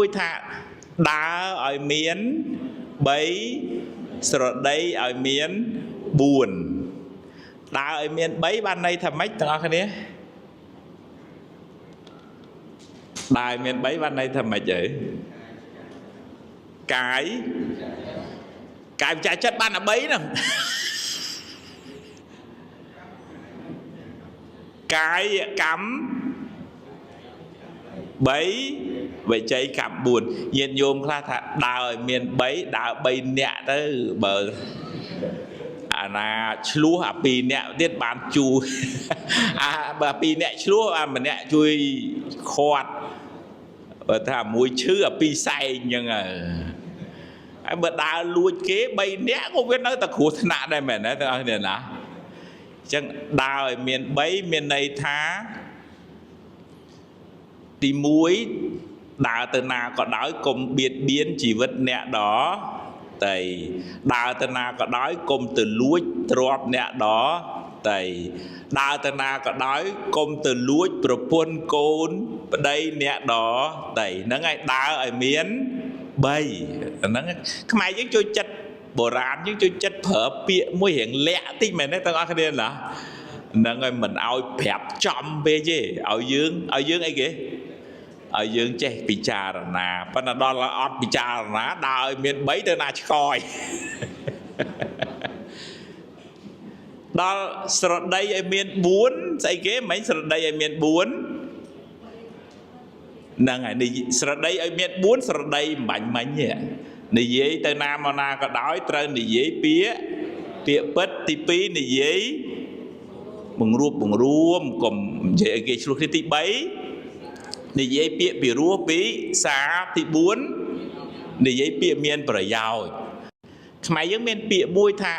មួយថាដើរឲ្យមាន3ស្រដីឲ្យមាន4ដើរឲ្យមាន3បានន័យថាម៉េចទាំងអស់គ្នាដើរឲ្យមាន3បានន័យថាម៉េចហើយកាយវិចារចិត្តបានតែ3ហ្នឹងកាយកម្ម3វិច័យកម្ម4ញាតិញោមខ្លះថាដើរឲ្យមាន3ដើរ3នាក់ទៅបើអាណាឆ្លោះអា2នាក់ទៀតបានជួយបើ2នាក់ឆ្លោះអាម្នាក់ជួយខាត់បើថាមួយឈឺអា2សែងអញ្ចឹងហើយបើដើរលួចគេ3នាក់ក៏វានៅតែគ្រោះថ្នាក់ដែរមែនទេទាំងអស់គ្នាណាអញ្ចឹងដើរឲ្យមាន3មានន័យថាទី1ដើរទៅណាក៏ដោយកុំបៀតបៀនជីវិតអ្នកដទៃដើរទៅណាក៏ដោយកុំទៅលួចទ្រព្យអ្នកដទៃដើរទៅណាក៏ដោយកុំទៅលួចប្រពន្ធកូនប្តីអ្នកដទៃហ្នឹងហើយដើរឲ្យមាន3ហ្នឹងខ្មែរយើងចូលចិត្តបុរាណយើងចូលចិត្តប្រើពាក្យមួយរៀងលាក់តិចមែនទេទាំងអស់គ្នាណាហ្នឹងហើយមិនឲ្យប្រាប់ចំពេកទេឲ្យយើងអីគេឲ្យយើងចេះពិចារណាប៉ុន្តែដល់អត់ពិចារណាដើរឲ្យមាន3ទៅណាឆ្កយដល់ស្រដីឲ្យមាន4ស្អីគេមិញស្រដីឲ្យមាន4ហ្នឹងហើយស្រដីឲ្យមាន4ស្រដីមិនបាញ់មិញទេនិយាយទៅណាមកណាក៏ដោយត្រូវនិយាយពាក្យពិតទី2និយាយបង្រួបបង្រួមកុំនិយាយឲ្យគេឆ្លោះគ្នាទី3និយាយពាក្យពីរោះពីសារទី4និយាយពាក្យមានប្រយោជន៍ខ្មែរយើងមានពាក្យមួយថា